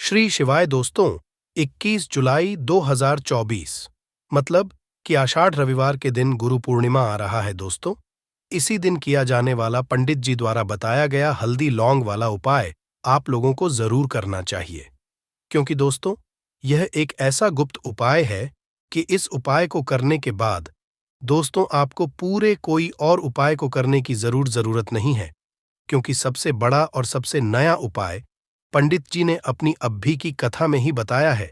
श्री शिवाय दोस्तों, 21 जुलाई 2024 मतलब कि आषाढ़ रविवार के दिन गुरु पूर्णिमा आ रहा है दोस्तों। इसी दिन किया जाने वाला पंडित जी द्वारा बताया गया हल्दी लौंग वाला उपाय आप लोगों को जरूर करना चाहिए, क्योंकि दोस्तों यह एक ऐसा गुप्त उपाय है कि इस उपाय को करने के बाद दोस्तों आपको पूरे कोई और उपाय को करने की जरूरत नहीं है, क्योंकि सबसे बड़ा और सबसे नया उपाय पंडित जी ने अपनी अभी की कथा में ही बताया है।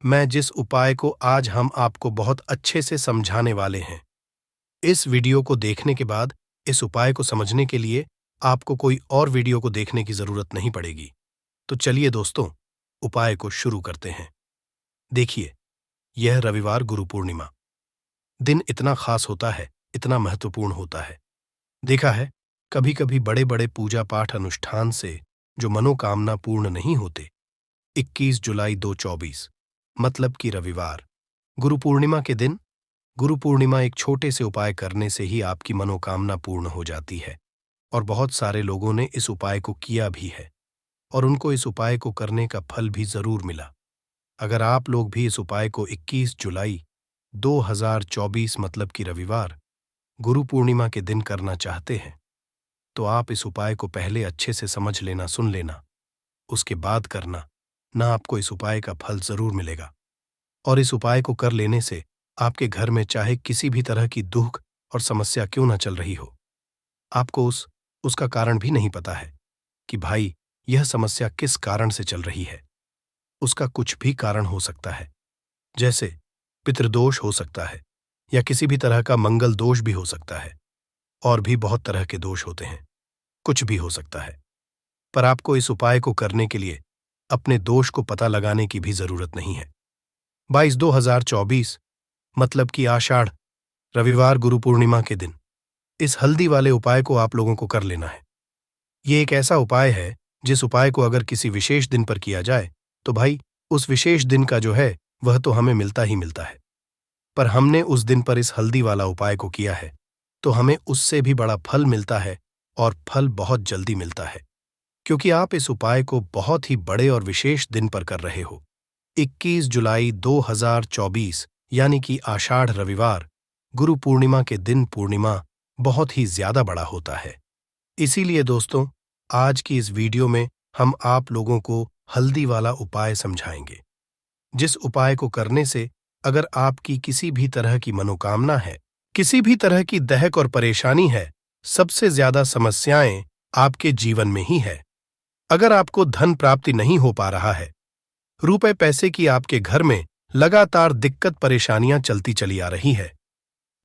मैं जिस उपाय को आज हम आपको बहुत अच्छे से समझाने वाले हैं, इस वीडियो को देखने के बाद इस उपाय को समझने के लिए आपको कोई और वीडियो को देखने की जरूरत नहीं पड़ेगी। तो चलिए दोस्तों, उपाय को शुरू करते हैं। देखिए, यह रविवार गुरु पूर्णिमा दिन इतना खास होता है, इतना महत्वपूर्ण होता है। देखा है, कभी कभी बड़े बड़े पूजा पाठ अनुष्ठान से जो मनोकामना पूर्ण नहीं होते। 21 जुलाई 2024 मतलब कि रविवार गुरु पूर्णिमा के दिन, गुरु पूर्णिमा एक छोटे से उपाय करने से ही आपकी मनोकामना पूर्ण हो जाती है। और बहुत सारे लोगों ने इस उपाय को किया भी है और उनको इस उपाय को करने का फल भी जरूर मिला। अगर आप लोग भी इस उपाय को 21 जुलाई 2024 मतलब कि रविवार गुरु पूर्णिमा के दिन करना चाहते हैं, तो आप इस उपाय को पहले अच्छे से समझ लेना, सुन लेना, उसके बाद करना, ना आपको इस उपाय का फल जरूर मिलेगा। और इस उपाय को कर लेने से आपके घर में चाहे किसी भी तरह की दुख और समस्या क्यों ना चल रही हो, आपको उसका कारण भी नहीं पता है कि भाई यह समस्या किस कारण से चल रही है। उसका कुछ भी कारण हो सकता है, जैसे पितृदोष हो सकता है या किसी भी तरह का मंगल दोष भी हो सकता है, और भी बहुत तरह के दोष होते हैं, कुछ भी हो सकता है। पर आपको इस उपाय को करने के लिए अपने दोष को पता लगाने की भी जरूरत नहीं है। 22/2024 मतलब कि आषाढ़ रविवार गुरु पूर्णिमा के दिन इस हल्दी वाले उपाय को आप लोगों को कर लेना है। ये एक ऐसा उपाय है जिस उपाय को अगर किसी विशेष दिन पर किया जाए तो भाई उस विशेष दिन का जो है वह तो हमें मिलता ही मिलता है, पर हमने उस दिन पर इस हल्दी वाला उपाय को किया है तो हमें उससे भी बड़ा फल मिलता है, और फल बहुत जल्दी मिलता है, क्योंकि आप इस उपाय को बहुत ही बड़े और विशेष दिन पर कर रहे हो। 21 जुलाई 2024 यानी कि आषाढ़ रविवार गुरु पूर्णिमा के दिन पूर्णिमा बहुत ही ज्यादा बड़ा होता है। इसीलिए दोस्तों आज की इस वीडियो में हम आप लोगों को हल्दी वाला उपाय समझाएंगे, जिस उपाय को करने से अगर आपकी किसी भी तरह की मनोकामना है, किसी भी तरह की दहक और परेशानी है, सबसे ज्यादा समस्याएं आपके जीवन में ही है। अगर आपको धन प्राप्ति नहीं हो पा रहा है, रुपए पैसे की आपके घर में लगातार दिक्कत परेशानियां चलती चली आ रही है,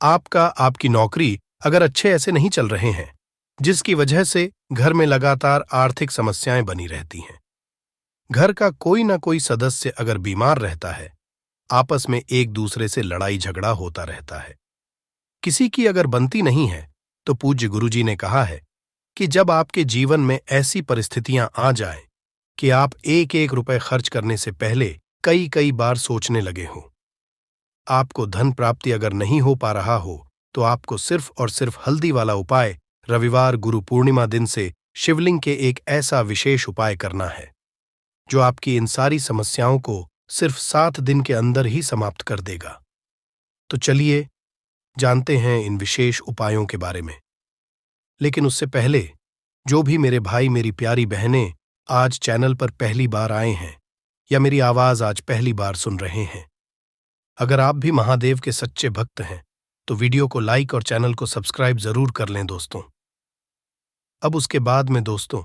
आपकी नौकरी अगर अच्छे ऐसे नहीं चल रहे हैं, जिसकी वजह से घर में लगातार आर्थिक समस्याएं बनी रहती हैं, घर का कोई ना कोई सदस्य अगर बीमार रहता है, आपस में एक दूसरे से लड़ाई झगड़ा होता रहता है, किसी की अगर बनती नहीं है, तो पूज्य गुरुजी ने कहा है कि जब आपके जीवन में ऐसी परिस्थितियां आ जाएं कि आप एक एक रुपए खर्च करने से पहले कई कई बार सोचने लगे हो, आपको धन प्राप्ति अगर नहीं हो पा रहा हो, तो आपको सिर्फ और सिर्फ हल्दी वाला उपाय रविवार गुरु पूर्णिमा दिन से शिवलिंग के एक ऐसा विशेष उपाय करना है जो आपकी इन सारी समस्याओं को सिर्फ 7 दिन के अंदर ही समाप्त कर देगा। तो चलिए जानते हैं इन विशेष उपायों के बारे में। लेकिन उससे पहले जो भी मेरे भाई मेरी प्यारी बहनें आज चैनल पर पहली बार आए हैं या मेरी आवाज आज पहली बार सुन रहे हैं, अगर आप भी महादेव के सच्चे भक्त हैं तो वीडियो को लाइक और चैनल को सब्सक्राइब जरूर कर लें दोस्तों। अब उसके बाद में दोस्तों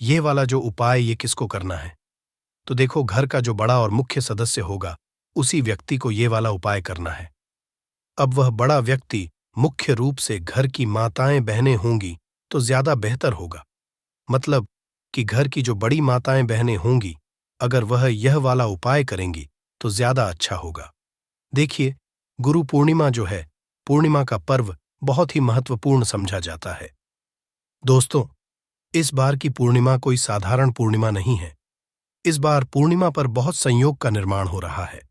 ये वाला जो उपाय ये किसको करना है, तो देखो घर का जो बड़ा और मुख्य सदस्य होगा उसी व्यक्ति को ये वाला उपाय करना है। अब वह बड़ा व्यक्ति मुख्य रूप से घर की माताएं बहनें होंगी तो ज्यादा बेहतर होगा, मतलब कि घर की जो बड़ी माताएं बहनें होंगी अगर वह यह वाला उपाय करेंगी तो ज्यादा अच्छा होगा। देखिए, गुरु पूर्णिमा जो है, पूर्णिमा का पर्व बहुत ही महत्वपूर्ण समझा जाता है। दोस्तों इस बार की पूर्णिमा कोई साधारण पूर्णिमा नहीं है। इस बार पूर्णिमा पर बहुत संयोग का निर्माण हो रहा है।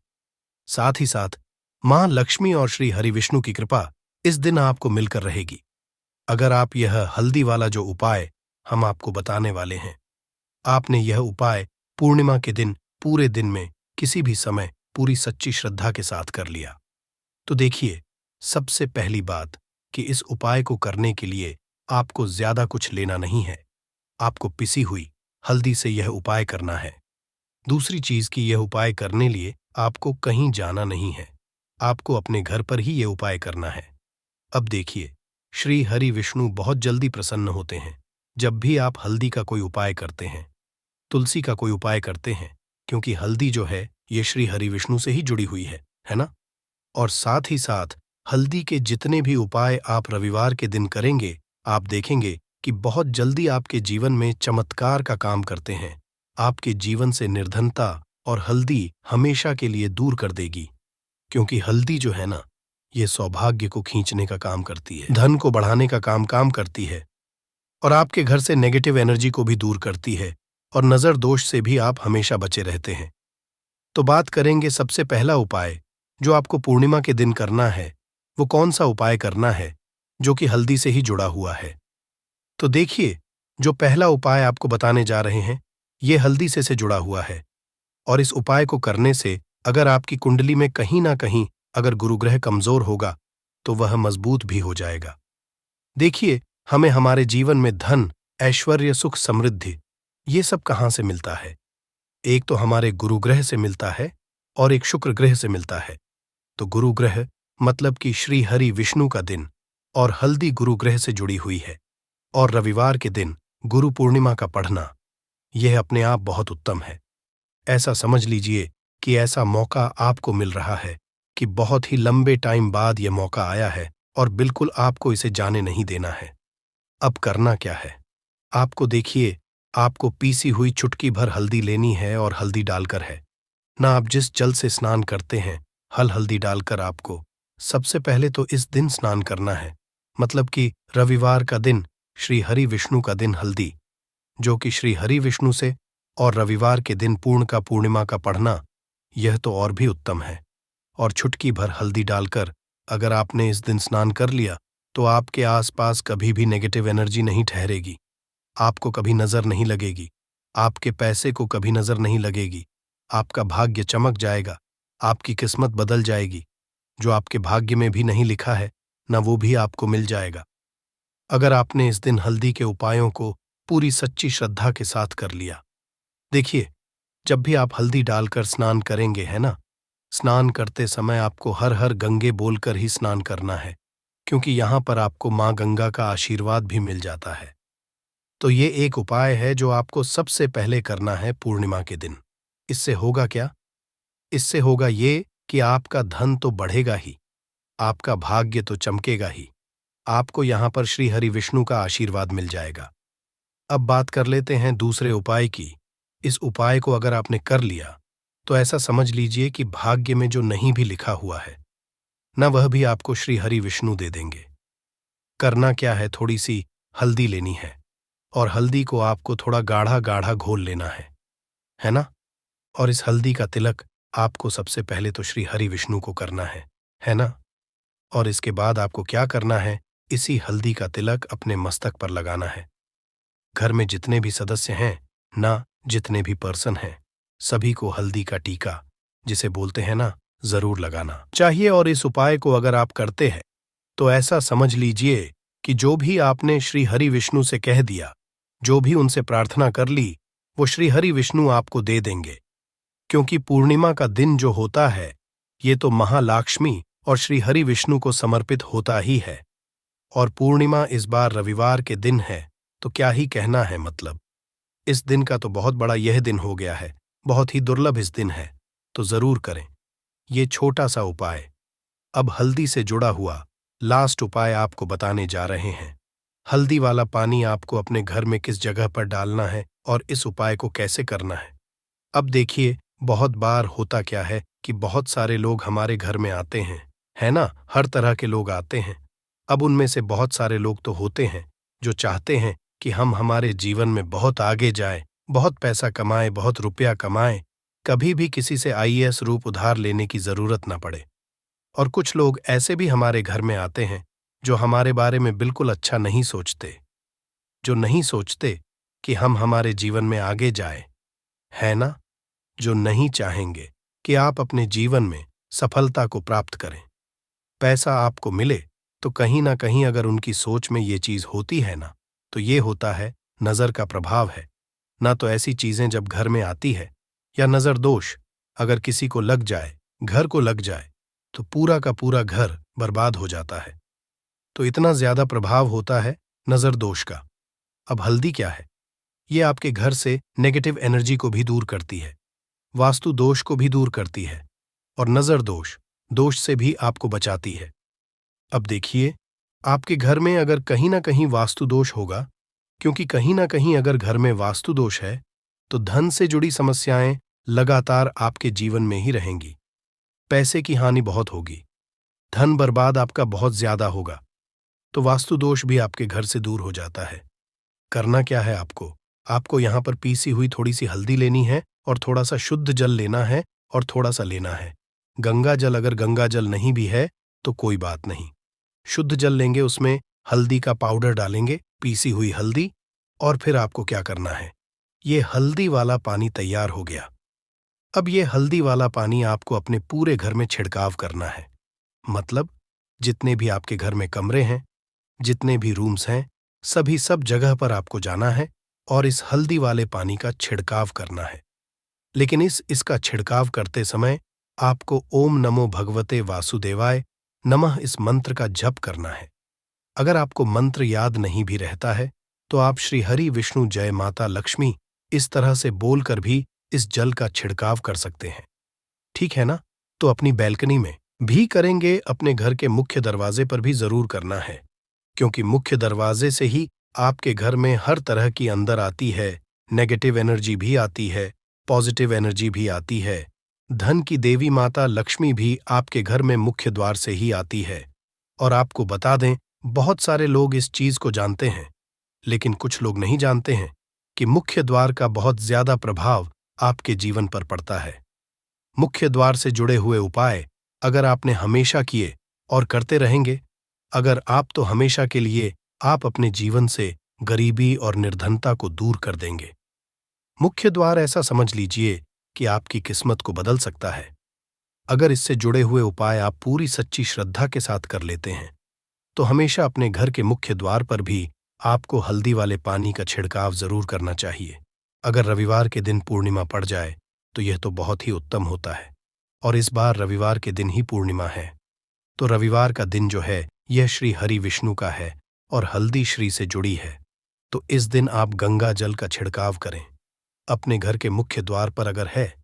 साथ ही साथ मां लक्ष्मी और श्री हरि विष्णु की कृपा इस दिन आपको मिलकर रहेगी। अगर आप यह हल्दी वाला जो उपाय हम आपको बताने वाले हैं, आपने यह उपाय पूर्णिमा के दिन पूरे दिन में किसी भी समय पूरी सच्ची श्रद्धा के साथ कर लिया। तो देखिए, सबसे पहली बात कि इस उपाय को करने के लिए आपको ज्यादा कुछ लेना नहीं है। आपको पिसी हुई हल्दी से यह उपाय करना है। दूसरी चीज कि यह उपाय करने लिए आपको कहीं जाना नहीं है। आपको अपने घर पर ही यह उपाय करना है। अब देखिए, श्री हरि विष्णु बहुत जल्दी प्रसन्न होते हैं जब भी आप हल्दी का कोई उपाय करते हैं, तुलसी का कोई उपाय करते हैं, क्योंकि हल्दी जो है ये श्री हरि विष्णु से ही जुड़ी हुई है ना? और साथ ही साथ हल्दी के जितने भी उपाय आप रविवार के दिन करेंगे, आप देखेंगे कि बहुत जल्दी आपके जीवन में चमत्कार का काम करते हैं। आपके जीवन से निर्धनता और हल्दी हमेशा के लिए दूर कर देगी, क्योंकि हल्दी जो है ना, ये सौभाग्य को खींचने का काम करती है, धन को बढ़ाने का काम करती है, और आपके घर से नेगेटिव एनर्जी को भी दूर करती है, और नजर दोष से भी आप हमेशा बचे रहते हैं। तो बात करेंगे सबसे पहला उपाय जो आपको पूर्णिमा के दिन करना है, वो कौन सा उपाय करना है जो कि हल्दी से ही जुड़ा हुआ है। तो देखिए, जो पहला उपाय आपको बताने जा रहे हैं, ये हल्दी से जुड़ा हुआ है, और इस उपाय को करने से अगर आपकी कुंडली में कहीं ना कहीं अगर गुरुग्रह कमजोर होगा तो वह मजबूत भी हो जाएगा। देखिए, हमें हमारे जीवन में धन, ऐश्वर्य, सुख, समृद्धि ये सब कहाँ से मिलता है? एक तो हमारे गुरुग्रह से मिलता है और एक शुक्र ग्रह से मिलता है। तो गुरुग्रह मतलब कि श्री हरि विष्णु का दिन, और हल्दी गुरुग्रह से जुड़ी हुई है, और रविवार के दिन गुरु पूर्णिमा का पढ़ना, यह अपने आप बहुत उत्तम है। ऐसा समझ लीजिए कि ऐसा मौका आपको मिल रहा है कि बहुत ही लंबे टाइम बाद यह मौका आया है, और बिल्कुल आपको इसे जाने नहीं देना है। अब करना क्या है? आपको देखिए, आपको पीसी हुई चुटकी भर हल्दी लेनी है, और हल्दी डालकर है ना, आप जिस जल से स्नान करते हैं, हल्दी डालकर आपको सबसे पहले तो इस दिन स्नान करना है, मतलब कि रविवार का दिन, श्री हरि विष्णु का दिन हल्दी, जो कि श्री हरि विष्णु से, और रविवार के दिन पूर्णिमा का पढ़ना, यह तो और भी उत्तम है। और चुटकी भर हल्दी डालकर अगर आपने इस दिन स्नान कर लिया तो आपके आसपास कभी भी नेगेटिव एनर्जी नहीं ठहरेगी, आपको कभी नजर नहीं लगेगी, आपके पैसे को कभी नजर नहीं लगेगी, आपका भाग्य चमक जाएगा, आपकी किस्मत बदल जाएगी। जो आपके भाग्य में भी नहीं लिखा है ना, वो भी आपको मिल जाएगा, अगर आपने इस दिन हल्दी के उपायों को पूरी सच्ची श्रद्धा के साथ कर लिया। देखिए, जब भी आप हल्दी डालकर स्नान करेंगे, है ना, स्नान करते समय आपको हर हर गंगे बोलकर ही स्नान करना है, क्योंकि यहां पर आपको मां गंगा का आशीर्वाद भी मिल जाता है। तो ये एक उपाय है जो आपको सबसे पहले करना है पूर्णिमा के दिन। इससे होगा क्या? इससे होगा ये कि आपका धन तो बढ़ेगा ही, आपका भाग्य तो चमकेगा ही, आपको यहां पर श्री हरि विष्णु का आशीर्वाद मिल जाएगा। अब बात कर लेते हैं दूसरे उपाय की। इस उपाय को अगर आपने कर लिया तो ऐसा समझ लीजिए कि भाग्य में जो नहीं भी लिखा हुआ है न, वह भी आपको श्री हरि विष्णु दे देंगे। करना क्या है? थोड़ी सी हल्दी लेनी है, और हल्दी को आपको थोड़ा गाढ़ा गाढ़ा घोल लेना है ना? और इस हल्दी का तिलक आपको सबसे पहले तो श्री हरि विष्णु को करना है ना? और इसके बाद आपको क्या करना है? इसी हल्दी का तिलक अपने मस्तक पर लगाना है। घर में जितने भी सदस्य हैं ना, जितने भी पर्सन हैं, सभी को हल्दी का टीका, जिसे बोलते हैं ना, जरूर लगाना चाहिए। और इस उपाय को अगर आप करते हैं तो ऐसा समझ लीजिए कि जो भी आपने श्री हरि विष्णु से कह दिया, जो भी उनसे प्रार्थना कर ली, वो श्री हरि विष्णु आपको दे देंगे। क्योंकि पूर्णिमा का दिन जो होता है, ये तो महालक्ष्मी और श्री हरि विष्णु को समर्पित होता ही है। और पूर्णिमा इस बार रविवार के दिन है, तो क्या ही कहना है, मतलब इस दिन का तो बहुत बड़ा यह दिन हो गया है, बहुत ही दुर्लभ इस दिन है, तो जरूर करें ये छोटा सा उपाय। अब हल्दी से जुड़ा हुआ लास्ट उपाय आपको बताने जा रहे हैं। हल्दी वाला पानी आपको अपने घर में किस जगह पर डालना है और इस उपाय को कैसे करना है। अब देखिए, बहुत बार होता क्या है कि बहुत सारे लोग हमारे घर में आते हैं, है ना, हर तरह के लोग आते हैं। अब उनमें से बहुत सारे लोग तो होते हैं जो चाहते हैं कि हम हमारे जीवन में बहुत आगे जाएं, बहुत पैसा कमाएं, बहुत रुपया कमाएं, कभी भी किसी से आईएएस रूप उधार लेने की जरूरत ना पड़े। और कुछ लोग ऐसे भी हमारे घर में आते हैं जो हमारे बारे में बिल्कुल अच्छा नहीं सोचते, जो नहीं सोचते कि हम हमारे जीवन में आगे जाएं, है ना? जो नहीं चाहेंगे कि आप अपने जीवन में सफलता को प्राप्त करें। पैसा आपको मिले तो कहीं ना कहीं अगर उनकी सोच में ये चीज होती है ना, तो ये होता है नजर का प्रभाव है। ना तो ऐसी चीजें जब घर में आती है या नजर दोष अगर किसी को लग जाए, घर को लग जाए, तो पूरा का पूरा घर बर्बाद हो जाता है। तो इतना ज्यादा प्रभाव होता है नजर दोष का। अब हल्दी क्या है? ये आपके घर से नेगेटिव एनर्जी को भी दूर करती है, वास्तु दोष को भी दूर करती है और नजर दोष दोष से भी आपको बचाती है। अब देखिए, आपके घर में अगर कहीं ना कहीं वास्तु दोष होगा, क्योंकि कहीं ना कहीं अगर घर में वास्तु दोष है तो धन से जुड़ी समस्याएं लगातार आपके जीवन में ही रहेंगी। पैसे की हानि बहुत होगी, धन बर्बाद आपका बहुत ज्यादा होगा। तो वास्तु दोष भी आपके घर से दूर हो जाता है। करना क्या है आपको यहां पर पीसी हुई थोड़ी सी हल्दी लेनी है और थोड़ा सा शुद्ध जल लेना है और थोड़ा सा लेना है गंगा जल। अगर गंगा जल नहीं भी है तो कोई बात नहीं, शुद्ध जल लेंगे, उसमें हल्दी का पाउडर डालेंगे, पीसी हुई हल्दी। और फिर आपको क्या करना है, ये हल्दी वाला पानी तैयार हो गया। अब ये हल्दी वाला पानी आपको अपने पूरे घर में छिड़काव करना है। मतलब जितने भी आपके घर में कमरे हैं, जितने भी रूम्स हैं, सभी सब जगह पर आपको जाना है और इस हल्दी वाले पानी का छिड़काव करना है। लेकिन इसका छिड़काव करते समय आपको ओम नमो भगवते वासुदेवाय नमः इस मंत्र का जप करना है। अगर आपको मंत्र याद नहीं भी रहता है तो आप श्री हरि विष्णु जय माता लक्ष्मी इस तरह से बोलकर भी इस जल का छिड़काव कर सकते हैं। ठीक है ना? तो अपनी बैल्कनी में भी करेंगे, अपने घर के मुख्य दरवाजे पर भी जरूर करना है, क्योंकि मुख्य दरवाजे से ही आपके घर में हर तरह की अंदर आती है, नेगेटिव एनर्जी भी आती है, पॉजिटिव एनर्जी भी आती है। धन की देवी माता लक्ष्मी भी आपके घर में मुख्य द्वार से ही आती है। और आपको बता दें, बहुत सारे लोग इस चीज को जानते हैं, लेकिन कुछ लोग नहीं जानते हैं कि मुख्य द्वार का बहुत ज्यादा प्रभाव आपके जीवन पर पड़ता है। मुख्य द्वार से जुड़े हुए उपाय अगर आपने हमेशा किए और करते रहेंगे, अगर आप तो हमेशा के लिए आप अपने जीवन से गरीबी और निर्धनता को दूर कर देंगे। मुख्य द्वार ऐसा समझ लीजिए कि आपकी किस्मत को बदल सकता है। अगर इससे जुड़े हुए उपाय आप पूरी सच्ची श्रद्धा के साथ कर लेते हैं तो हमेशा अपने घर के मुख्य द्वार पर भी आपको हल्दी वाले पानी का छिड़काव जरूर करना चाहिए। अगर रविवार के दिन पूर्णिमा पड़ जाए तो यह तो बहुत ही उत्तम होता है, और इस बार रविवार के दिन ही पूर्णिमा है। तो रविवार का दिन जो है यह श्री हरि विष्णु का है और हल्दी श्री से जुड़ी है। तो इस दिन आप गंगा जल का छिड़काव करें अपने घर के मुख्य द्वार पर अगर है,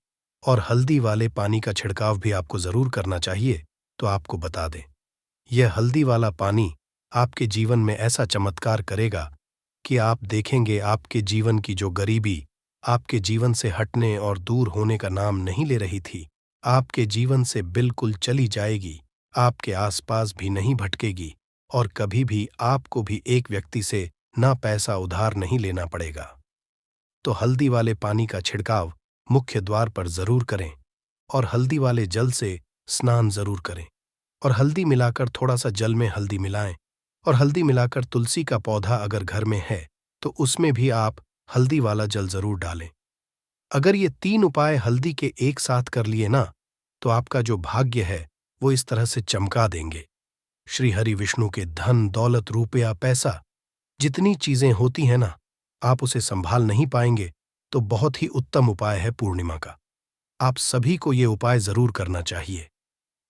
और हल्दी वाले पानी का छिड़काव भी आपको जरूर करना चाहिए। तो आपको बता दें, यह हल्दी वाला पानी आपके जीवन में ऐसा चमत्कार करेगा कि आप देखेंगे आपके जीवन की जो गरीबी आपके जीवन से हटने और दूर होने का नाम नहीं ले रही थी, आपके जीवन से बिल्कुल चली जाएगी, आपके आसपास भी नहीं भटकेगी और कभी भी आपको भी एक व्यक्ति से ना पैसा उधार नहीं लेना पड़ेगा। तो हल्दी वाले पानी का छिड़काव मुख्य द्वार पर जरूर करें और हल्दी वाले जल से स्नान जरूर करें, और हल्दी मिलाकर थोड़ा सा जल में हल्दी मिलाएं, और हल्दी मिलाकर तुलसी का पौधा अगर घर में है तो उसमें भी आप हल्दी वाला जल जरूर डालें। अगर ये 3 उपाय हल्दी के एक साथ कर लिए ना, तो आपका जो भाग्य है वो इस तरह से चमका देंगे। श्री हरि विष्णु के धन दौलत रुपया पैसा जितनी चीजें होती हैं ना, आप उसे संभाल नहीं पाएंगे। तो बहुत ही उत्तम उपाय है पूर्णिमा का, आप सभी को ये उपाय जरूर करना चाहिए।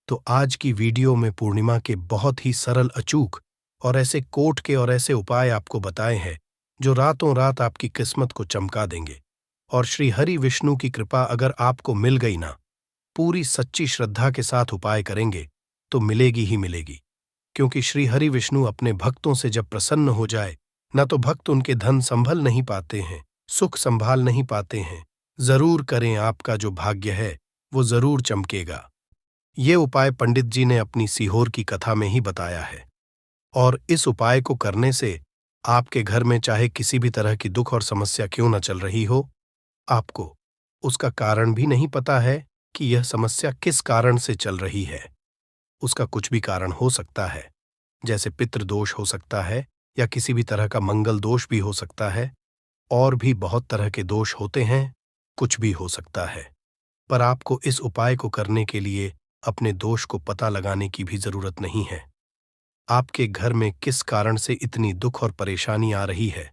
तो आज की वीडियो में पूर्णिमा के बहुत ही सरल अचूक और ऐसे कोट के और ऐसे उपाय आपको बताए हैं जो रातों रात आपकी किस्मत को चमका देंगे। और श्री हरि विष्णु की कृपा अगर आपको मिल गई ना, पूरी सच्ची श्रद्धा के साथ उपाय करेंगे तो मिलेगी ही मिलेगी। क्योंकि श्री हरि विष्णु अपने भक्तों से जब प्रसन्न हो जाए ना, तो भक्त उनके धन संभल नहीं पाते हैं, सुख संभाल नहीं पाते हैं। जरूर करें, आपका जो भाग्य है वो जरूर चमकेगा। ये उपाय पंडित जी ने अपनी सीहोर की कथा में ही बताया है, और इस उपाय को करने से आपके घर में चाहे किसी भी तरह की दुख और समस्या क्यों न चल रही हो, आपको उसका कारण भी नहीं पता है कि यह समस्या किस कारण से चल रही है। उसका कुछ भी कारण हो सकता है, जैसे पितृदोष हो सकता है या किसी भी तरह का मंगल दोष भी हो सकता है, और भी बहुत तरह के दोष होते हैं, कुछ भी हो सकता है। पर आपको इस उपाय को करने के लिए अपने दोष को पता लगाने की भी जरूरत नहीं है। आपके घर में किस कारण से इतनी दुख और परेशानी आ रही है,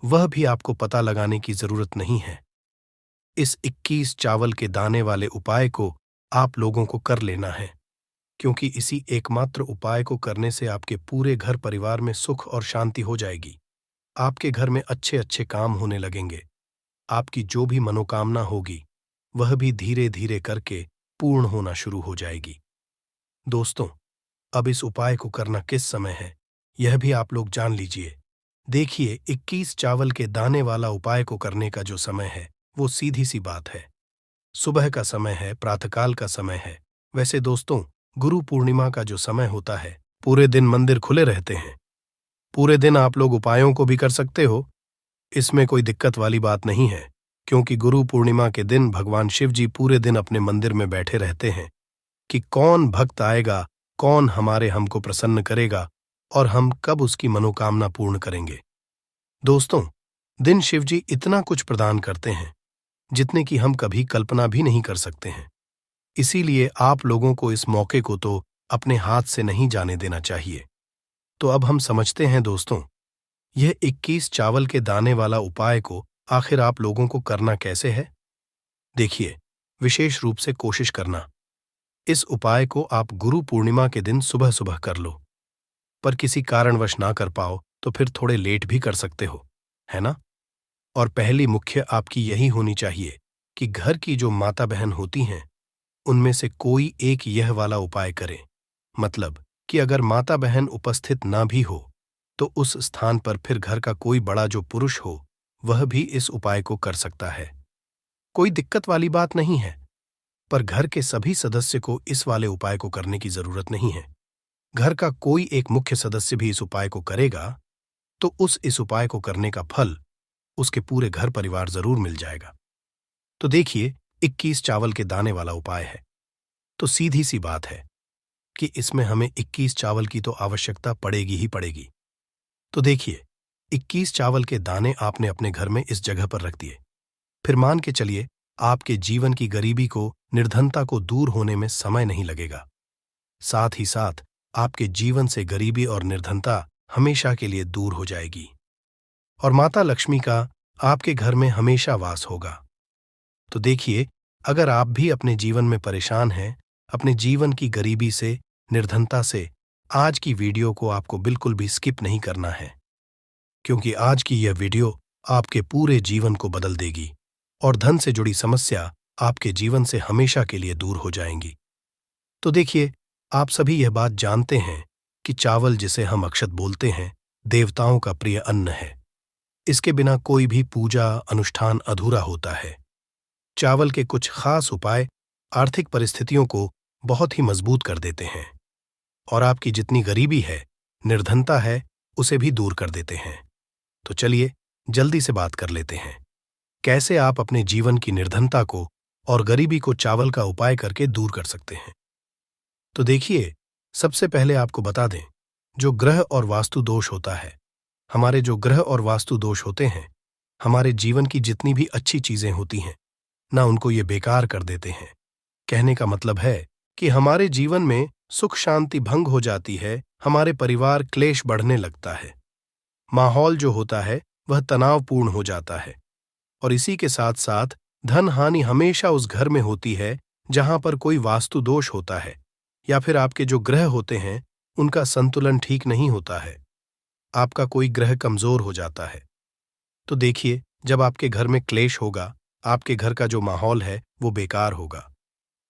वह भी आपको पता लगाने की जरूरत नहीं है। इस 21 चावल के दाने वाले उपाय को आप लोगों को कर लेना है, क्योंकि इसी एकमात्र उपाय को करने से आपके पूरे घर परिवार में सुख और शांति हो जाएगी। आपके घर में अच्छे अच्छे काम होने लगेंगे। आपकी जो भी मनोकामना होगी वह भी धीरे धीरे करके पूर्ण होना शुरू हो जाएगी। दोस्तों, अब इस उपाय को करना किस समय है, यह भी आप लोग जान लीजिए। देखिए, 21 चावल के दाने वाला उपाय को करने का जो समय है वो सीधी सी बात है। सुबह का समय है, प्रातःकाल का समय है। वैसे दोस्तों, गुरु पूर्णिमा का जो समय होता है, पूरे दिन मंदिर खुले रहते हैं। पूरे दिन आप लोग उपायों को भी कर सकते हो, इसमें कोई दिक्कत वाली बात नहीं है, क्योंकि गुरु पूर्णिमा के दिन भगवान शिव जी पूरे दिन अपने मंदिर में बैठे रहते हैं कि कौन भक्त आएगा, कौन हमको प्रसन्न करेगा और हम कब उसकी मनोकामना पूर्ण करेंगे। दोस्तों, दिन शिव जी इतना कुछ प्रदान करते हैं जितने की हम कभी कल्पना भी नहीं कर सकते हैं। इसीलिए आप लोगों को इस मौके को तो अपने हाथ से नहीं जाने देना चाहिए। तो अब हम समझते हैं दोस्तों, यह 21 चावल के दाने वाला उपाय को आखिर आप लोगों को करना कैसे है। देखिए, विशेष रूप से कोशिश करना, इस उपाय को आप गुरु पूर्णिमा के दिन सुबह सुबह कर लो। पर किसी कारणवश ना कर पाओ तो फिर थोड़े लेट भी कर सकते हो, है ना। और पहली मुख्य आपकी यही होनी चाहिए कि घर की जो माता बहन होती हैं उनमें से कोई एक यह वाला उपाय करे। मतलब कि अगर माता बहन उपस्थित ना भी हो तो उस स्थान पर फिर घर का कोई बड़ा जो पुरुष हो वह भी इस उपाय को कर सकता है। कोई दिक्कत वाली बात नहीं है, पर घर के सभी सदस्य को इस वाले उपाय को करने की जरूरत नहीं है। घर का कोई एक मुख्य सदस्य भी इस उपाय को करेगा तो इस उपाय को करने का फल उसके पूरे घर परिवार जरूर मिल जाएगा। तो देखिए, 21 चावल के दाने वाला उपाय है, तो सीधी सी बात है कि इसमें हमें 21 चावल की तो आवश्यकता पड़ेगी ही पड़ेगी। तो देखिए, 21 चावल के दाने आपने अपने घर में इस जगह पर रख दिए। फिर मान के चलिए आपके जीवन की गरीबी को, निर्धनता को दूर होने में समय नहीं लगेगा। साथ ही साथ आपके जीवन से गरीबी और निर्धनता हमेशा के लिए दूर हो जाएगी और माता लक्ष्मी का आपके घर में हमेशा वास होगा। तो देखिए, अगर आप भी अपने जीवन में परेशान हैं, अपने जीवन की गरीबी से, निर्धनता से, आज की वीडियो को आपको बिल्कुल भी स्किप नहीं करना है, क्योंकि आज की यह वीडियो आपके पूरे जीवन को बदल देगी और धन से जुड़ी समस्या आपके जीवन से हमेशा के लिए दूर हो जाएंगी। तो देखिए, आप सभी यह बात जानते हैं कि चावल, जिसे हम अक्षत बोलते हैं, देवताओं का प्रिय अन्न है। इसके बिना कोई भी पूजा अनुष्ठान अधूरा होता है। चावल के कुछ खास उपाय आर्थिक परिस्थितियों को बहुत ही मजबूत कर देते हैं और आपकी जितनी गरीबी है, निर्धनता है, उसे भी दूर कर देते हैं। तो चलिए जल्दी से बात कर लेते हैं, कैसे आप अपने जीवन की निर्धनता को और गरीबी को चावल का उपाय करके दूर कर सकते हैं। तो देखिए, सबसे पहले आपको बता दें, जो ग्रह और वास्तु दोष होता है, हमारे जो ग्रह और वास्तु दोष होते हैं, हमारे जीवन की जितनी भी अच्छी चीजें होती हैं ना, उनको ये बेकार कर देते हैं। कहने का मतलब है कि हमारे जीवन में सुख शांति भंग हो जाती है, हमारे परिवार क्लेश बढ़ने लगता है, माहौल जो होता है वह तनावपूर्ण हो जाता है और इसी के साथ साथ धन हानि हमेशा उस घर में होती है जहां पर कोई वास्तु दोष होता है या फिर आपके जो ग्रह होते हैं उनका संतुलन ठीक नहीं होता है, आपका कोई ग्रह कमजोर हो जाता है। तो देखिए, जब आपके घर में क्लेश होगा, आपके घर का जो माहौल है वो बेकार होगा,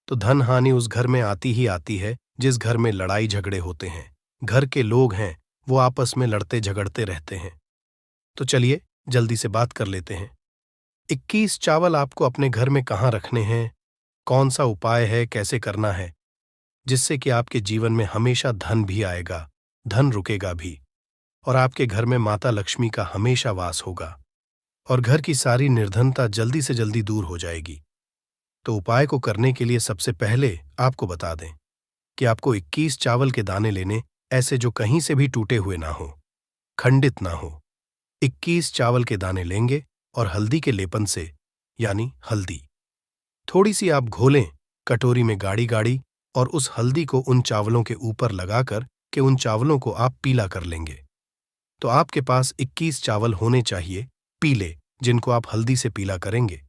तो धन हानि उस घर में आती ही आती है जिस घर में लड़ाई झगड़े होते हैं, घर के लोग हैं वो आपस में लड़ते झगड़ते रहते हैं। तो चलिए जल्दी से बात कर लेते हैं। 21 चावल आपको अपने घर में कहाँ रखने हैं, कौन सा उपाय है, कैसे करना है, जिससे कि आपके जीवन में हमेशा धन भी आएगा, धन रुकेगा भी और आपके घर में माता लक्ष्मी का हमेशा वास होगा और घर की सारी निर्धनता जल्दी से जल्दी दूर हो जाएगी। तो उपाय को करने के लिए सबसे पहले आपको बता दें कि आपको 21 चावल के दाने लेने, ऐसे जो कहीं से भी टूटे हुए ना हो, खंडित ना हो। 21 चावल के दाने लेंगे और हल्दी के लेपन से, यानी हल्दी, थोड़ी सी आप घोलें कटोरी में गाढ़ी गाढ़ी और उस हल्दी को उन चावलों के ऊपर लगाकर कि उन चावलों को आप पीला कर लेंगे। तो आपके पास 21 चावल होने चाहिए पीले, जिनको आप हल्दी से पीला करेंगे।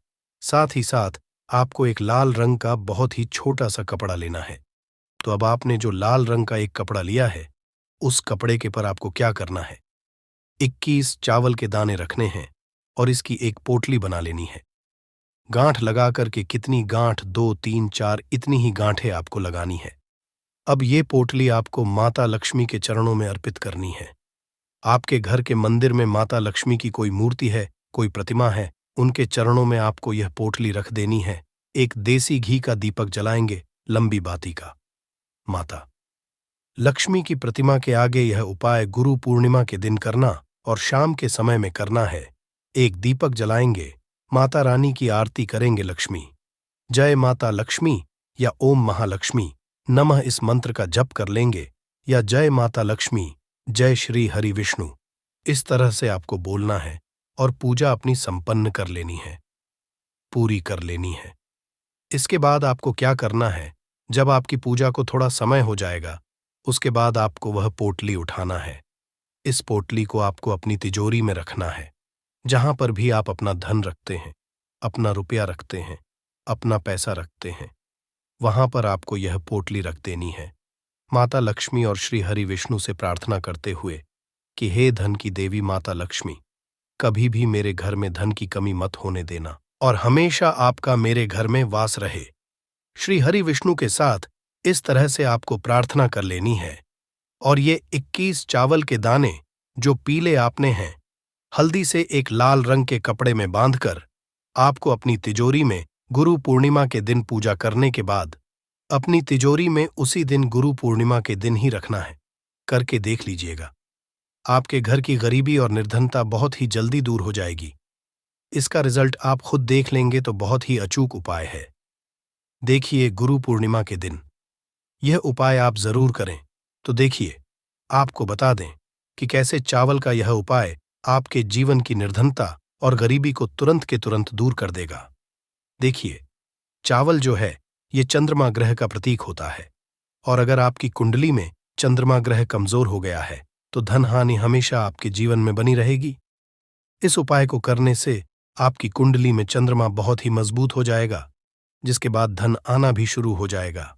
साथ ही साथ आपको एक लाल रंग का बहुत ही छोटा सा कपड़ा लेना है। तो अब आपने जो लाल रंग का एक कपड़ा लिया है, उस कपड़े के पर आपको क्या करना है, 21 चावल के दाने रखने हैं और इसकी एक पोटली बना लेनी है। गांठ लगा करके कितनी गांठ, 2, 3, 4 इतनी ही गांठें आपको लगानी है। अब ये पोटली आपको माता लक्ष्मी के चरणों में अर्पित करनी है। आपके घर के मंदिर में माता लक्ष्मी की कोई मूर्ति है, कोई प्रतिमा है, उनके चरणों में आपको यह पोटली रख देनी है। एक देसी घी का दीपक जलाएंगे, लंबी बाती का। माता लक्ष्मी की प्रतिमा के आगे यह उपाय गुरु पूर्णिमा के दिन करना और शाम के समय में करना है। एक दीपक जलाएंगे, माता रानी की आरती करेंगे लक्ष्मी, जय माता लक्ष्मी या ओम महालक्ष्मी नमः इस मंत्र का जप कर लेंगे, या जय माता लक्ष्मी, जय श्री हरि विष्णु, इस तरह से आपको बोलना है और पूजा अपनी संपन्न कर लेनी है, पूरी कर लेनी है। इसके बाद आपको क्या करना है, जब आपकी पूजा को थोड़ा समय हो जाएगा, उसके बाद आपको वह पोटली उठाना है। इस पोटली को आपको अपनी तिजोरी में रखना है। जहां पर भी आप अपना धन रखते हैं, अपना रुपया रखते हैं, अपना पैसा रखते हैं, वहां पर आपको यह पोटली रख देनी है, माता लक्ष्मी और श्री हरि विष्णु से प्रार्थना करते हुए कि हे धन की देवी माता लक्ष्मी, कभी भी मेरे घर में धन की कमी मत होने देना और हमेशा आपका मेरे घर में वास रहे। श्री हरि विष्णु के साथ इस तरह से आपको प्रार्थना कर लेनी है। और ये 21 चावल के दाने जो पीले आपने हैं, हल्दी से एक लाल रंग के कपड़े में बांधकर आपको अपनी तिजोरी में गुरु पूर्णिमा के दिन पूजा करने के बाद अपनी तिजोरी में उसी दिन गुरु पूर्णिमा के दिन ही रखना है। करके देख लीजिएगा, आपके घर की गरीबी और निर्धनता बहुत ही जल्दी दूर हो जाएगी। इसका रिजल्ट आप खुद देख लेंगे तो बहुत ही अचूक उपाय है। देखिए, गुरु पूर्णिमा के दिन यह उपाय आप जरूर करें। तो देखिए, आपको बता दें कि कैसे चावल का यह उपाय आपके जीवन की निर्धनता और गरीबी को तुरंत के तुरंत दूर कर देगा। देखिए, चावल जो है ये चंद्रमा ग्रह का प्रतीक होता है, और अगर आपकी कुंडली में चंद्रमा ग्रह कमजोर हो गया है तो धन हानि हमेशा आपके जीवन में बनी रहेगी। इस उपाय को करने से आपकी कुंडली में चंद्रमा बहुत ही मजबूत हो जाएगा, जिसके बाद धन आना भी शुरू हो जाएगा।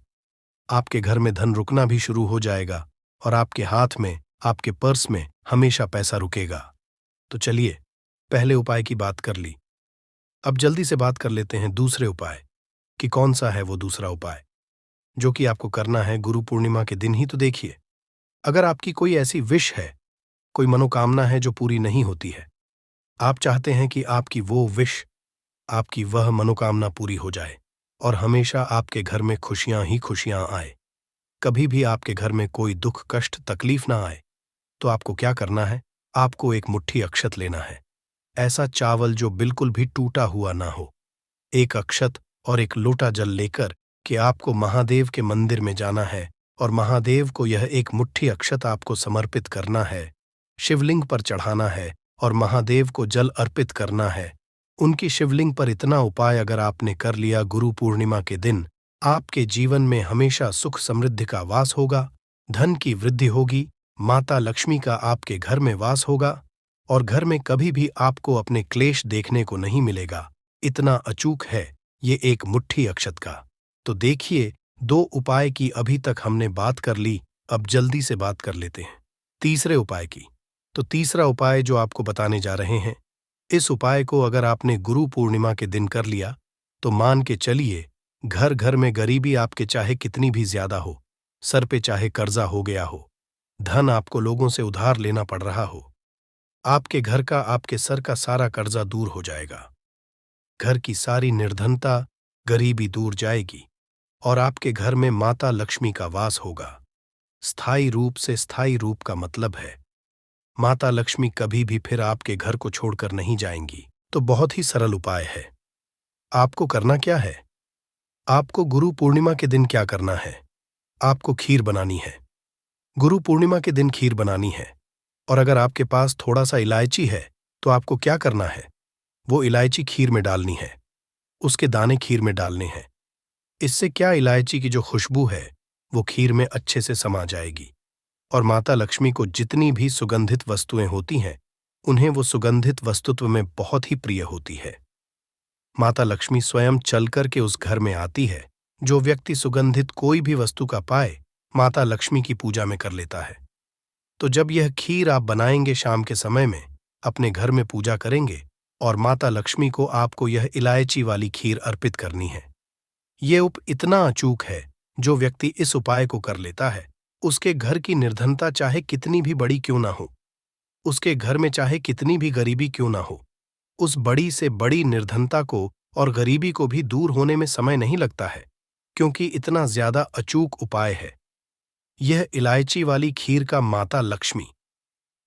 आपके घर में धन रुकना भी शुरू हो जाएगा और आपके हाथ में, आपके पर्स में हमेशा पैसा रुकेगा। तो चलिए, पहले उपाय की बात कर ली, अब जल्दी से बात कर लेते हैं दूसरे उपाय कि कौन सा है वो दूसरा उपाय जो कि आपको करना है गुरु पूर्णिमा के दिन ही। तो देखिए, अगर आपकी कोई ऐसी विश है, कोई मनोकामना है जो पूरी नहीं होती है, आप चाहते हैं कि आपकी वो विश, आपकी वह मनोकामना पूरी हो जाए और हमेशा आपके घर में खुशियां ही खुशियां आए, कभी भी आपके घर में कोई दुख कष्ट तकलीफ ना आए, तो आपको क्या करना है, आपको एक मुट्ठी अक्षत लेना है। ऐसा चावल जो बिल्कुल भी टूटा हुआ ना हो। एक अक्षत और एक लोटा जल लेकर कि आपको महादेव के मंदिर में जाना है और महादेव को यह एक मुट्ठी अक्षत आपको समर्पित करना है, शिवलिंग पर चढ़ाना है और महादेव को जल अर्पित करना है। उनकी शिवलिंग पर इतना उपाय अगर आपने कर लिया गुरु पूर्णिमा के दिन, आपके जीवन में हमेशा सुख समृद्धि का वास होगा, धन की वृद्धि होगी, माता लक्ष्मी का आपके घर में वास होगा और घर में कभी भी आपको अपने क्लेश देखने को नहीं मिलेगा। इतना अचूक है ये एक मुट्ठी अक्षत का। तो देखिए, 2 उपाय की अभी तक हमने बात कर ली, अब जल्दी से बात कर लेते हैं तीसरे उपाय की। तो तीसरा उपाय जो आपको बताने जा रहे हैं, इस उपाय को अगर आपने गुरु पूर्णिमा के दिन कर लिया तो मान के चलिए, घर घर में गरीबी आपके चाहे कितनी भी ज्यादा हो, सर पे चाहे कर्जा हो गया हो, धन आपको लोगों से उधार लेना पड़ रहा हो, आपके घर का, आपके सर का सारा कर्जा दूर हो जाएगा। घर की सारी निर्धनता, गरीबी दूर जाएगी और आपके घर में माता लक्ष्मी का वास होगा। स्थायी रूप से, स्थायी रूप का मतलब है माता लक्ष्मी कभी भी फिर आपके घर को छोड़कर नहीं जाएंगी। तो बहुत ही सरल उपाय है। आपको करना क्या है, आपको गुरु पूर्णिमा के दिन क्या करना है, आपको खीर बनानी है। गुरु पूर्णिमा के दिन खीर बनानी है और अगर आपके पास थोड़ा सा इलायची है तो आपको क्या करना है, वो इलायची खीर में डालनी है। उसके दाने खीर में डालने हैं। इससे क्या इलायची की जो खुशबू है वो खीर में अच्छे से समा जाएगी और माता लक्ष्मी को जितनी भी सुगंधित वस्तुएं होती हैं उन्हें वो सुगंधित वस्तुत्व में बहुत ही प्रिय होती है। माता लक्ष्मी स्वयं चल कर के उस घर में आती है। जो व्यक्ति सुगंधित कोई भी वस्तु का पाए माता लक्ष्मी की पूजा में कर लेता है। तो जब यह खीर आप बनाएंगे शाम के समय में, अपने घर में पूजा करेंगे और माता लक्ष्मी को आपको यह इलायची वाली खीर अर्पित करनी है। ये इतना अचूक है, जो व्यक्ति इस उपाय को कर लेता है उसके घर की निर्धनता चाहे कितनी भी बड़ी क्यों ना हो, उसके घर में चाहे कितनी भी गरीबी क्यों ना हो, उस बड़ी से बड़ी निर्धनता को और गरीबी को भी दूर होने में समय नहीं लगता है, क्योंकि इतना ज्यादा अचूक उपाय है यह इलायची वाली खीर का। माता लक्ष्मी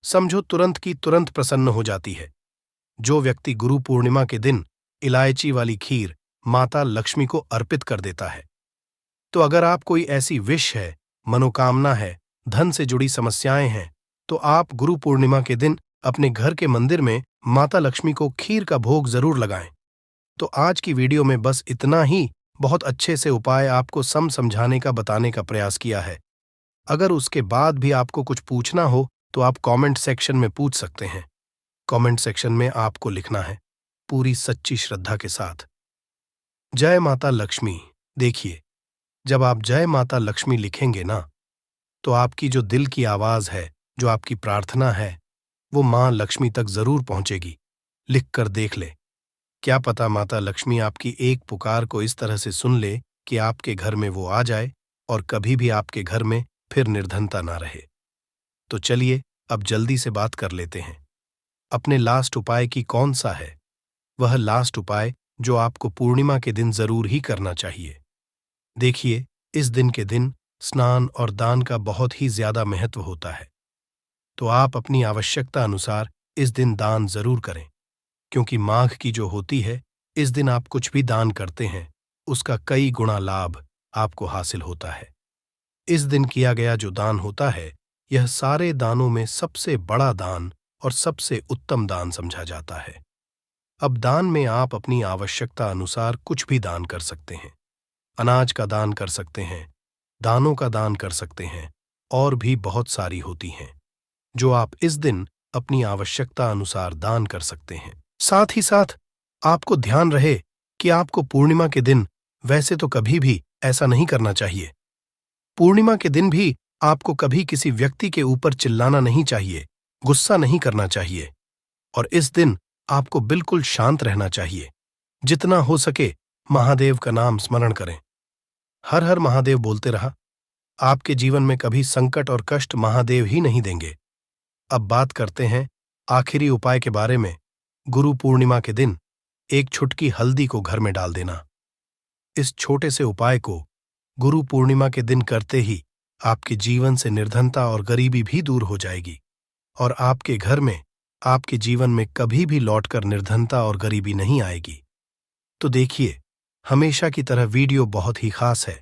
समझो तुरंत की तुरंत प्रसन्न हो जाती है। जो व्यक्ति गुरु पूर्णिमा के दिन इलायची वाली खीर माता लक्ष्मी को अर्पित कर देता है, तो अगर आप कोई ऐसी विश है, मनोकामना है, धन से जुड़ी समस्याएं हैं, तो आप गुरु पूर्णिमा के दिन अपने घर के मंदिर में माता लक्ष्मी को खीर का भोग जरूर लगाएं। तो आज की वीडियो में बस इतना ही, बहुत अच्छे से उपाय आपको समझाने का बताने का प्रयास किया है। अगर उसके बाद भी आपको कुछ पूछना हो तो आप कमेंट सेक्शन में पूछ सकते हैं। कमेंट सेक्शन में आपको लिखना है पूरी सच्ची श्रद्धा के साथ, जय माता लक्ष्मी। देखिए, जब आप जय माता लक्ष्मी लिखेंगे ना, तो आपकी जो दिल की आवाज है, जो आपकी प्रार्थना है, वो मां लक्ष्मी तक जरूर पहुंचेगी। लिख कर देख ले, क्या पता माता लक्ष्मी आपकी एक पुकार को इस तरह से सुन ले कि आपके घर में वो आ जाए और कभी भी आपके घर में फिर निर्धनता ना रहे। तो चलिए अब जल्दी से बात कर लेते हैं, अपने लास्ट उपाय की कौन सा है। वह लास्ट उपाय जो आपको पूर्णिमा के दिन जरूर ही करना चाहिए। देखिए, इस दिन के दिन स्नान और दान का बहुत ही ज्यादा महत्व होता है, तो आप अपनी आवश्यकता अनुसार इस दिन दान जरूर करें, क्योंकि माघ की जो होती है, इस दिन आप कुछ भी दान करते हैं उसका कई गुणा लाभ आपको हासिल होता है। इस दिन किया गया जो दान होता है, यह सारे दानों में सबसे बड़ा दान और सबसे उत्तम दान समझा जाता है। अब दान में आप अपनी आवश्यकता अनुसार कुछ भी दान कर सकते हैं। अनाज का दान कर सकते हैं, दानों का दान कर सकते हैं, और भी बहुत सारी होती हैं जो आप इस दिन अपनी आवश्यकता अनुसार दान कर सकते हैं। साथ ही साथ आपको ध्यान रहे कि आपको पूर्णिमा के दिन वैसे तो कभी भी ऐसा नहीं करना चाहिए। पूर्णिमा के दिन भी आपको कभी किसी व्यक्ति के ऊपर चिल्लाना नहीं चाहिए, गुस्सा नहीं करना चाहिए, और इस दिन आपको बिल्कुल शांत रहना चाहिए। जितना हो सके महादेव का नाम स्मरण करें, हर हर महादेव बोलते रहा। आपके जीवन में कभी संकट और कष्ट महादेव ही नहीं देंगे। अब बात करते हैं आखिरी उपाय के बारे में। गुरु पूर्णिमा के दिन एक छुटकी हल्दी को घर में डाल देना। इस छोटे से उपाय को गुरु पूर्णिमा के दिन करते ही आपके जीवन से निर्धनता और गरीबी भी दूर हो जाएगी और आपके घर में, आपके जीवन में कभी भी लौटकर निर्धनता और गरीबी नहीं आएगी। तो देखिए, हमेशा की तरह वीडियो बहुत ही खास है।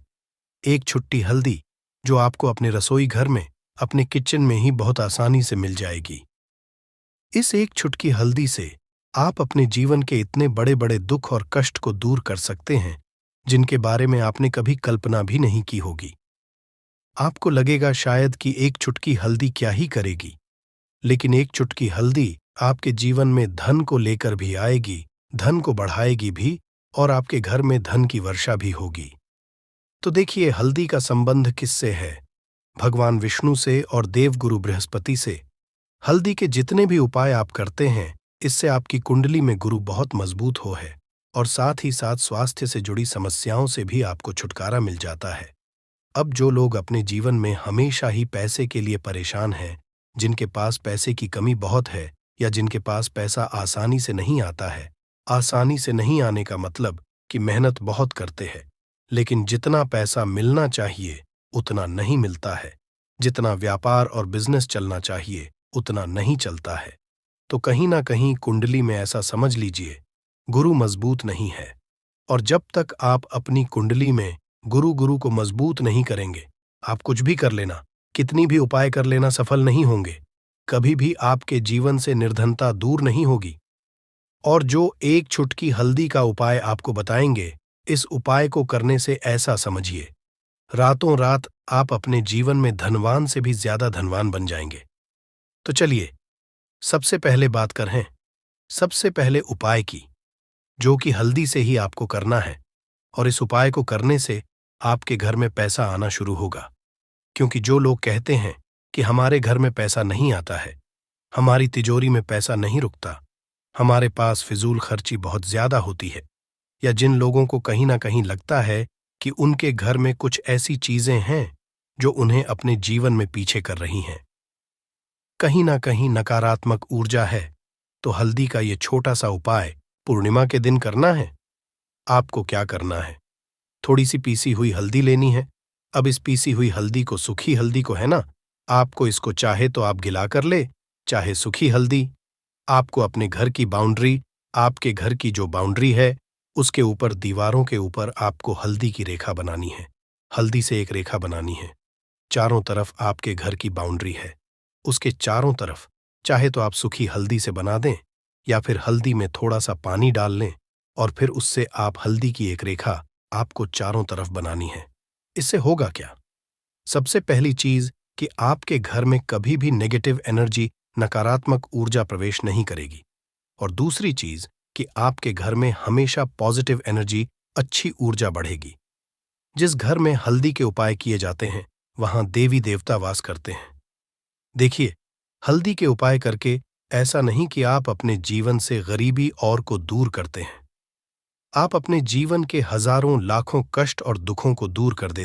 एक छुट्टी हल्दी जो आपको अपने रसोई घर में, अपने किचन में ही बहुत आसानी से मिल जाएगी। इस एक छुटकी हल्दी से आप अपने जीवन के इतने बड़े बड़े दुख और कष्ट को दूर कर सकते हैं जिनके बारे में आपने कभी कल्पना भी नहीं की होगी। आपको लगेगा शायद कि एक चुटकी हल्दी क्या ही करेगी, लेकिन एक चुटकी हल्दी आपके जीवन में धन को लेकर भी आएगी, धन को बढ़ाएगी भी, और आपके घर में धन की वर्षा भी होगी। तो देखिए, हल्दी का संबंध किससे है? भगवान विष्णु से और देवगुरु बृहस्पति से। हल्दी के जितने भी उपाय आप करते हैं, इससे आपकी कुंडली में गुरु बहुत मजबूत हो है, और साथ ही साथ स्वास्थ्य से जुड़ी समस्याओं से भी आपको छुटकारा मिल जाता है। अब जो लोग अपने जीवन में हमेशा ही पैसे के लिए परेशान हैं, जिनके पास पैसे की कमी बहुत है, या जिनके पास पैसा आसानी से नहीं आता है, आसानी से नहीं आने का मतलब कि मेहनत बहुत करते हैं, लेकिन जितना पैसा मिलना चाहिए उतना नहीं मिलता है, जितना व्यापार और बिजनेस चलना चाहिए उतना नहीं चलता है, तो कहीं ना कहीं कुंडली में ऐसा समझ लीजिए गुरु मजबूत नहीं है। और जब तक आप अपनी कुंडली में गुरु को मजबूत नहीं करेंगे, आप कुछ भी कर लेना, कितनी भी उपाय कर लेना, सफल नहीं होंगे। कभी भी आपके जीवन से निर्धनता दूर नहीं होगी। और जो एक चुटकी हल्दी का उपाय आपको बताएंगे, इस उपाय को करने से ऐसा समझिए, रातों रात आप अपने जीवन में धनवान से भी ज्यादा धनवान बन जाएंगे। तो चलिए सबसे पहले बात करें सबसे पहले उपाय की, जो कि हल्दी से ही आपको करना है। और इस उपाय को करने से आपके घर में पैसा आना शुरू होगा। क्योंकि जो लोग कहते हैं कि हमारे घर में पैसा नहीं आता है, हमारी तिजोरी में पैसा नहीं रुकता, हमारे पास फिजूल खर्ची बहुत ज्यादा होती है, या जिन लोगों को कहीं ना कहीं लगता है कि उनके घर में कुछ ऐसी चीजें हैं जो उन्हें अपने जीवन में पीछे कर रही हैं, कहीं ना कहीं नकारात्मक ऊर्जा है, तो हल्दी का ये छोटा सा उपाय पूर्णिमा के दिन करना है। आपको क्या करना है, थोड़ी सी पीसी हुई हल्दी लेनी है। अब इस पीसी हुई हल्दी को, सूखी हल्दी को है ना, आपको इसको चाहे तो आप गिला कर ले, चाहे सूखी हल्दी। आपको अपने घर की बाउंड्री, आपके घर की जो बाउंड्री है, उसके ऊपर दीवारों के ऊपर आपको हल्दी की रेखा बनानी है। हल्दी से एक रेखा बनानी है। चारों तरफ आपके घर की बाउंड्री है, उसके चारों तरफ चाहे तो आप सूखी हल्दी से बना दें, या फिर हल्दी में थोड़ा सा पानी डाल लें और फिर उससे आप हल्दी की एक रेखा आपको चारों तरफ बनानी है। इससे होगा क्या? सबसे पहली चीज कि आपके घर में कभी भी नेगेटिव एनर्जी, नकारात्मक ऊर्जा प्रवेश नहीं करेगी। और दूसरी चीज कि आपके घर में हमेशा पॉजिटिव एनर्जी, अच्छी ऊर्जा बढ़ेगी। जिस घर में हल्दी के उपाय किए जाते हैं, वहां देवी देवता वास करते हैं। देखिए, हल्दी के उपाय करके ऐसा नहीं कि आप अपने जीवन से गरीबी और को दूर करते हैं, आप अपने जीवन के हजारों लाखों कष्ट और दुखों को दूर कर देते हैं।